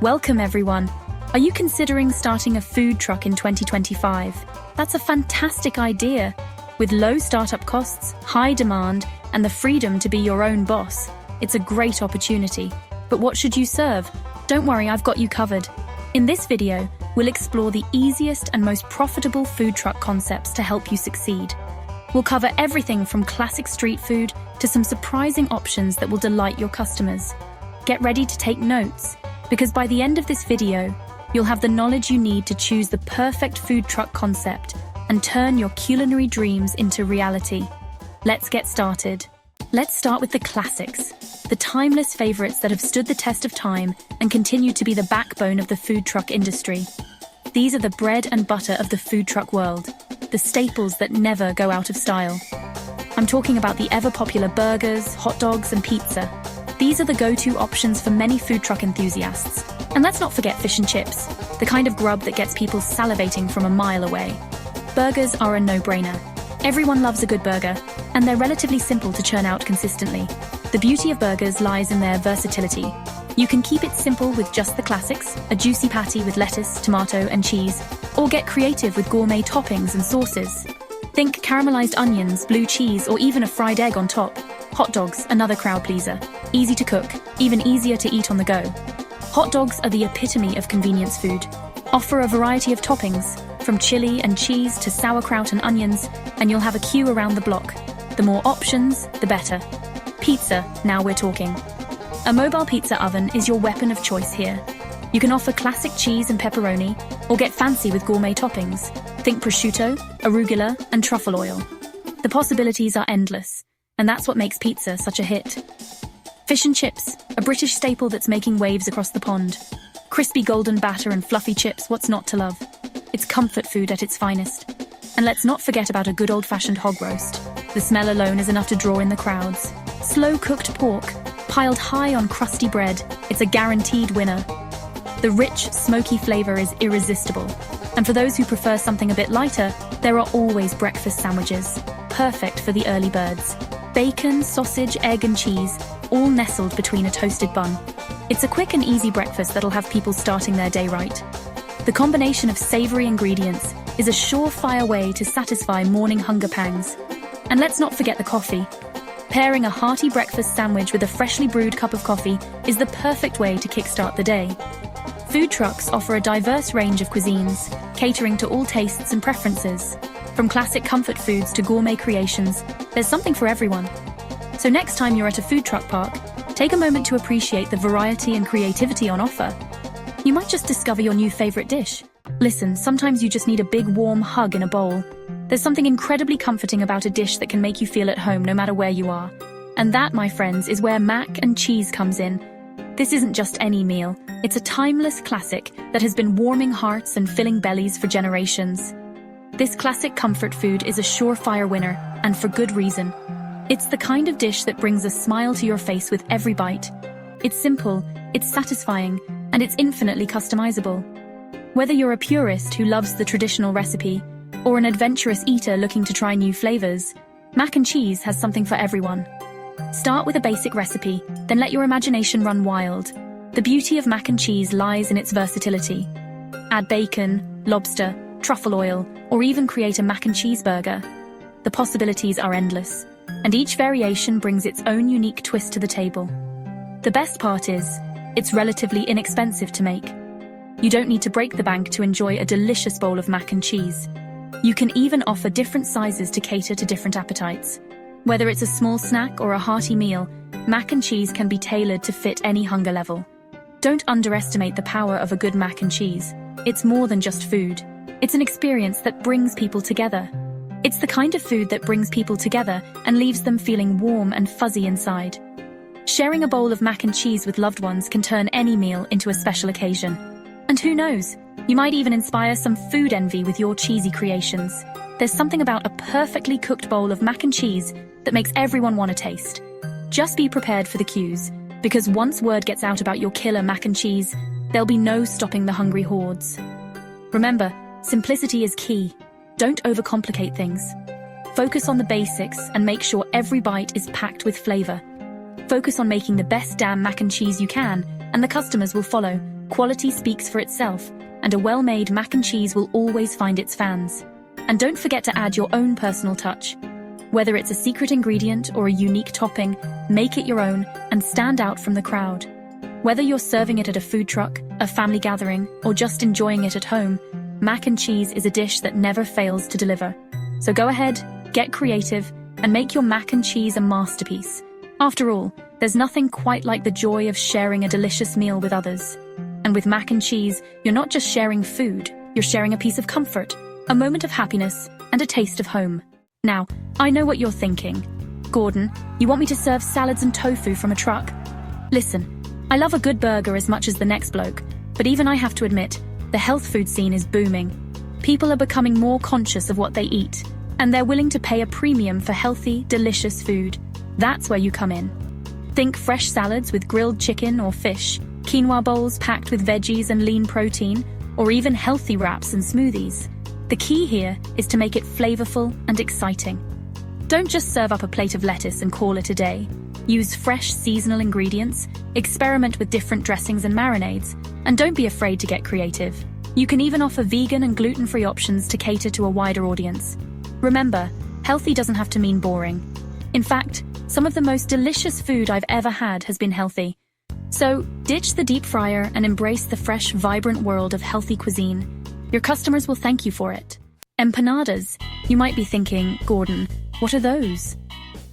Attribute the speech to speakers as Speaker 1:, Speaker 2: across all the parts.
Speaker 1: Welcome everyone. Are you considering starting a food truck in 2025? That's a fantastic idea. With low startup costs, high demand, and the freedom to be your own boss, it's a great opportunity. But what should you serve? Don't worry, I've got you covered. In this video, we'll explore the easiest and most profitable food truck concepts to help you succeed. We'll cover everything from classic street food to some surprising options that will delight your customers. Get ready to take notes, because by the end of this video, you'll have the knowledge you need to choose the perfect food truck concept and turn your culinary dreams into reality. Let's get started. Let's start with the classics, the timeless favorites that have stood the test of time and continue to be the backbone of the food truck industry. These are the bread and butter of the food truck world, the staples that never go out of style. I'm talking about the ever-popular burgers, hot dogs, and pizza. These are the go-to options for many food truck enthusiasts. And let's not forget fish and chips, the kind of grub that gets people salivating from a mile away. Burgers are a no-brainer. Everyone loves a good burger, and they're relatively simple to churn out consistently. The beauty of burgers lies in their versatility. You can keep it simple with just the classics, a juicy patty with lettuce, tomato, and cheese, or get creative with gourmet toppings and sauces. Think caramelized onions, blue cheese, or even a fried egg on top. Hot dogs, another crowd pleaser. Easy to cook, even easier to eat on the go. Hot dogs are the epitome of convenience food. Offer a variety of toppings, from chili and cheese to sauerkraut and onions, and you'll have a queue around the block. The more options, the better. Pizza, now we're talking. A mobile pizza oven is your weapon of choice here. You can offer classic cheese and pepperoni, or get fancy with gourmet toppings. Think prosciutto, arugula, and truffle oil. The possibilities are endless, and that's what makes pizza such a hit. Fish and chips, a British staple that's making waves across the pond. Crispy golden batter and fluffy chips, what's not to love? It's comfort food at its finest. And let's not forget about a good old-fashioned hog roast. The smell alone is enough to draw in the crowds. Slow-cooked pork, piled high on crusty bread, it's a guaranteed winner. The rich, smoky flavor is irresistible. And for those who prefer something a bit lighter, there are always breakfast sandwiches, perfect for the early birds. Bacon, sausage, egg, and cheese, all nestled between a toasted bun. It's a quick and easy breakfast that'll have people starting their day right. The combination of savory ingredients is a surefire way to satisfy morning hunger pangs. And let's not forget the coffee. Pairing a hearty breakfast sandwich with a freshly brewed cup of coffee is the perfect way to kickstart the day. Food trucks offer a diverse range of cuisines, catering to all tastes and preferences. From classic comfort foods to gourmet creations, there's something for everyone. So next time you're at a food truck park, take a moment to appreciate the variety and creativity on offer. You might just discover your new favorite dish. Listen, sometimes you just need a big warm hug in a bowl. There's something incredibly comforting about a dish that can make you feel at home no matter where you are. And that, my friends, is where mac and cheese comes in. This isn't just any meal. It's a timeless classic that has been warming hearts and filling bellies for generations. This classic comfort food is a surefire winner, and for good reason. It's the kind of dish that brings a smile to your face with every bite. It's simple, it's satisfying, and it's infinitely customizable. Whether you're a purist who loves the traditional recipe, or an adventurous eater looking to try new flavors, mac and cheese has something for everyone. Start with a basic recipe, then let your imagination run wild. The beauty of mac and cheese lies in its versatility. Add bacon, lobster, truffle oil, or even create a mac and cheese burger. The possibilities are endless, and each variation brings its own unique twist to the table. The best part is, it's relatively inexpensive to make. You don't need to break the bank to enjoy a delicious bowl of mac and cheese. You can even offer different sizes to cater to different appetites. Whether it's a small snack or a hearty meal, mac and cheese can be tailored to fit any hunger level. Don't underestimate the power of a good mac and cheese. It's more than just food. It's an experience that brings people together. It's the kind of food that brings people together and leaves them feeling warm and fuzzy inside. Sharing a bowl of mac and cheese with loved ones can turn any meal into a special occasion. And who knows, you might even inspire some food envy with your cheesy creations. There's something about a perfectly cooked bowl of mac and cheese that makes everyone want to taste. Just be prepared for the cues, because once word gets out about your killer mac and cheese, there'll be no stopping the hungry hordes. Remember, simplicity is key. Don't overcomplicate things. Focus on the basics and make sure every bite is packed with flavor. Focus on making the best damn mac and cheese you can, and the customers will follow. Quality speaks for itself, and a well-made mac and cheese will always find its fans. And don't forget to add your own personal touch. Whether it's a secret ingredient or a unique topping, make it your own and stand out from the crowd. Whether you're serving it at a food truck, a family gathering, or just enjoying it at home, mac and cheese is a dish that never fails to deliver. So go ahead, get creative, and make your mac and cheese a masterpiece. After all, there's nothing quite like the joy of sharing a delicious meal with others. And with mac and cheese, you're not just sharing food, you're sharing a piece of comfort, a moment of happiness, and a taste of home. Now, I know what you're thinking. Gordon, you want me to serve salads and tofu from a truck? Listen, I love a good burger as much as the next bloke, but even I have to admit, the health food scene is booming. People are becoming more conscious of what they eat, and they're willing to pay a premium for healthy, delicious food. That's where you come in. Think fresh salads with grilled chicken or fish, quinoa bowls packed with veggies and lean protein, or even healthy wraps and smoothies. The key here is to make it flavorful and exciting. Don't just serve up a plate of lettuce and call it a day. Use fresh seasonal ingredients, experiment with different dressings and marinades, and don't be afraid to get creative. You can even offer vegan and gluten-free options to cater to a wider audience. Remember, healthy doesn't have to mean boring. In fact, some of the most delicious food I've ever had has been healthy. So, ditch the deep fryer and embrace the fresh, vibrant world of healthy cuisine. Your customers will thank you for it. Empanadas. You might be thinking, Gordon, what are those?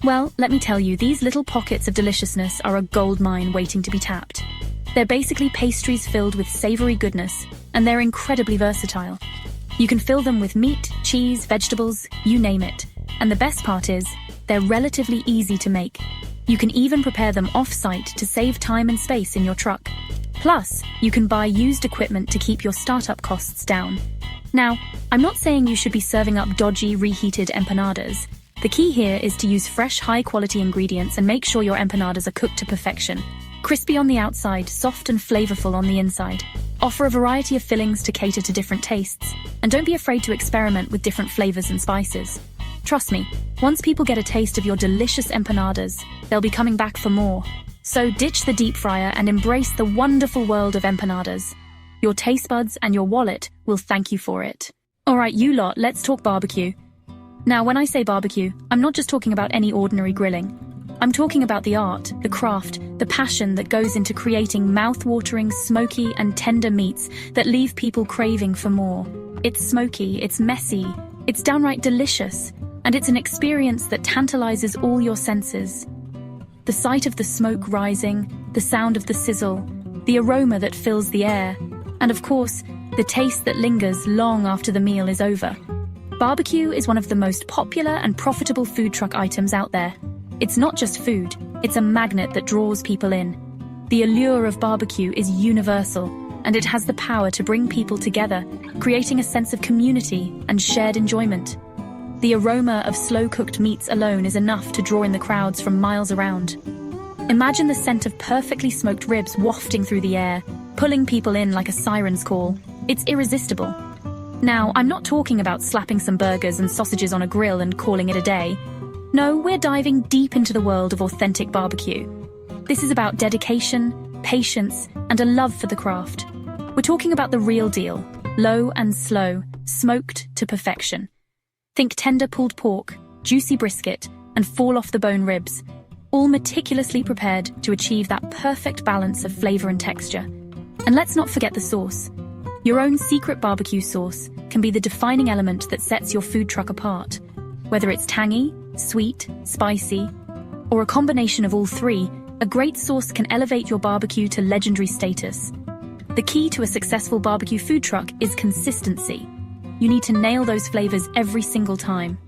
Speaker 1: Well, let me tell you, these little pockets of deliciousness are a goldmine waiting to be tapped. They're basically pastries filled with savory goodness, and they're incredibly versatile. You can fill them with meat, cheese, vegetables, you name it. And the best part is, they're relatively easy to make. You can even prepare them off-site to save time and space in your truck. Plus, you can buy used equipment to keep your startup costs down. Now, I'm not saying you should be serving up dodgy, reheated empanadas. The key here is to use fresh, high-quality ingredients and make sure your empanadas are cooked to perfection. Crispy on the outside, soft and flavorful on the inside. Offer a variety of fillings to cater to different tastes. And don't be afraid to experiment with different flavors and spices. Trust me, once people get a taste of your delicious empanadas, they'll be coming back for more. So ditch the deep fryer and embrace the wonderful world of empanadas. Your taste buds and your wallet will thank you for it. Alright, you lot, let's talk barbecue. Now, when I say barbecue, I'm not just talking about any ordinary grilling. I'm talking about the art, the craft, the passion that goes into creating mouth-watering, smoky and tender meats that leave people craving for more. It's smoky, it's messy, it's downright delicious, and it's an experience that tantalizes all your senses. The sight of the smoke rising, the sound of the sizzle, the aroma that fills the air, and of course, the taste that lingers long after the meal is over. Barbecue is one of the most popular and profitable food truck items out there. It's not just food, it's a magnet that draws people in. The allure of barbecue is universal, and it has the power to bring people together, creating a sense of community and shared enjoyment. The aroma of slow-cooked meats alone is enough to draw in the crowds from miles around. Imagine the scent of perfectly smoked ribs wafting through the air, pulling people in like a siren's call. It's irresistible. Now, I'm not talking about slapping some burgers and sausages on a grill and calling it a day. No, we're diving deep into the world of authentic barbecue. This is about dedication, patience, and a love for the craft. We're talking about the real deal, low and slow, smoked to perfection. Think tender pulled pork, juicy brisket, and fall-off-the-bone ribs, all meticulously prepared to achieve that perfect balance of flavor and texture. And let's not forget the sauce. Your own secret barbecue sauce can be the defining element that sets your food truck apart. Whether it's tangy, sweet, spicy, or a combination of all three, a great sauce can elevate your barbecue to legendary status. The key to a successful barbecue food truck is consistency. You need to nail those flavors every single time.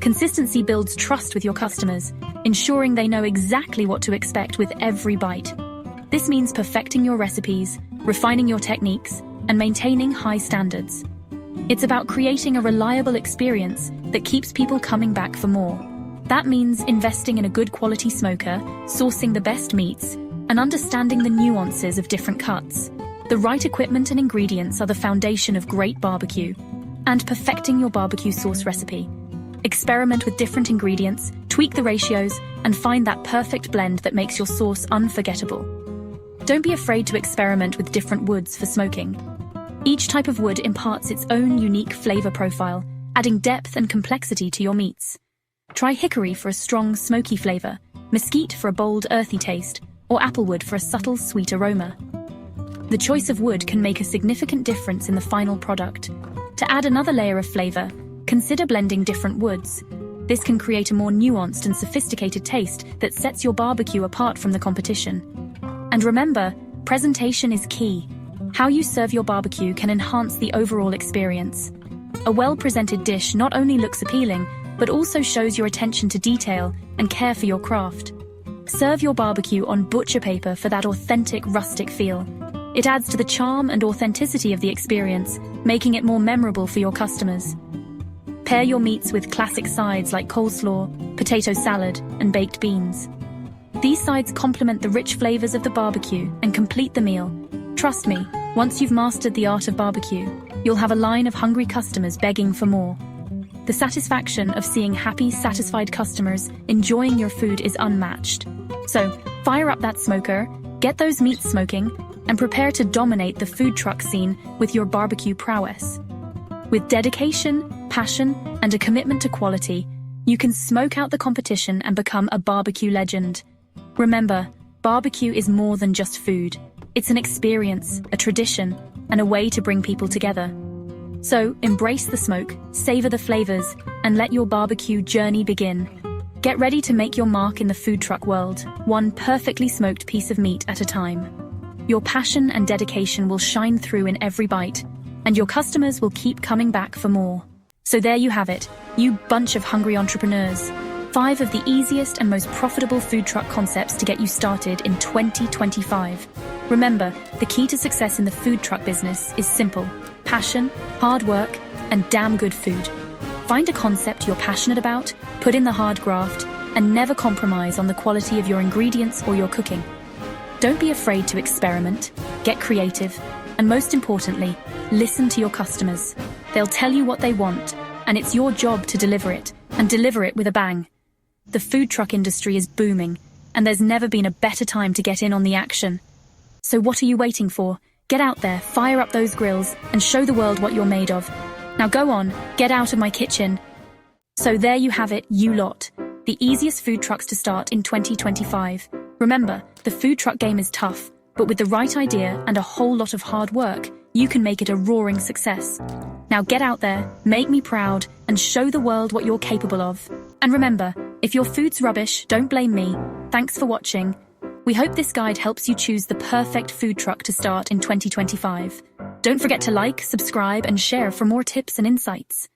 Speaker 1: Consistency builds trust with your customers, ensuring they know exactly what to expect with every bite. This means perfecting your recipes, refining your techniques, and maintaining high standards. It's about creating a reliable experience that keeps people coming back for more. That means investing in a good quality smoker, sourcing the best meats, and understanding the nuances of different cuts. The right equipment and ingredients are the foundation of great barbecue. And perfecting your barbecue sauce recipe. Experiment with different ingredients, tweak the ratios, and find that perfect blend that makes your sauce unforgettable. Don't be afraid to experiment with different woods for smoking. Each type of wood imparts its own unique flavor profile, adding depth and complexity to your meats. Try hickory for a strong, smoky flavor, mesquite for a bold, earthy taste, or applewood for a subtle, sweet aroma. The choice of wood can make a significant difference in the final product. To add another layer of flavor, consider blending different woods. This can create a more nuanced and sophisticated taste that sets your barbecue apart from the competition. And remember, presentation is key. How you serve your barbecue can enhance the overall experience. A well-presented dish not only looks appealing, but also shows your attention to detail and care for your craft. Serve your barbecue on butcher paper for that authentic, rustic feel. It adds to the charm and authenticity of the experience, making it more memorable for your customers. Pair your meats with classic sides like coleslaw, potato salad, and baked beans. These sides complement the rich flavors of the barbecue and complete the meal. Trust me, once you've mastered the art of barbecue, you'll have a line of hungry customers begging for more. The satisfaction of seeing happy, satisfied customers enjoying your food is unmatched. So, fire up that smoker, get those meats smoking, and prepare to dominate the food truck scene with your barbecue prowess. With dedication, passion, and a commitment to quality, you can smoke out the competition and become a barbecue legend. Remember, barbecue is more than just food. It's an experience, a tradition, and a way to bring people together. So, embrace the smoke, savor the flavors, and let your barbecue journey begin. Get ready to make your mark in the food truck world, one perfectly smoked piece of meat at a time. Your passion and dedication will shine through in every bite, and your customers will keep coming back for more. So there you have it, you bunch of hungry entrepreneurs. 5 of the easiest and most profitable food truck concepts to get you started in 2025. Remember, the key to success in the food truck business is simple: passion, hard work, and damn good food. Find a concept you're passionate about, put in the hard graft, and never compromise on the quality of your ingredients or your cooking. Don't be afraid to experiment, get creative, and most importantly, listen to your customers. They'll tell you what they want, and it's your job to deliver it, and deliver it with a bang. The food truck industry is booming, and there's never been a better time to get in on the action. So what are you waiting for? Get out there, fire up those grills, and show the world what you're made of. Now go on, get out of my kitchen. So there you have it, you lot. The easiest food trucks to start in 2025. Remember, the food truck game is tough, but with the right idea and a whole lot of hard work, you can make it a roaring success. Now get out there, make me proud, and show the world what you're capable of. And remember, if your food's rubbish, don't blame me. Thanks for watching. We hope this guide helps you choose the perfect food truck to start in 2025. Don't forget to like, subscribe, and share for more tips and insights.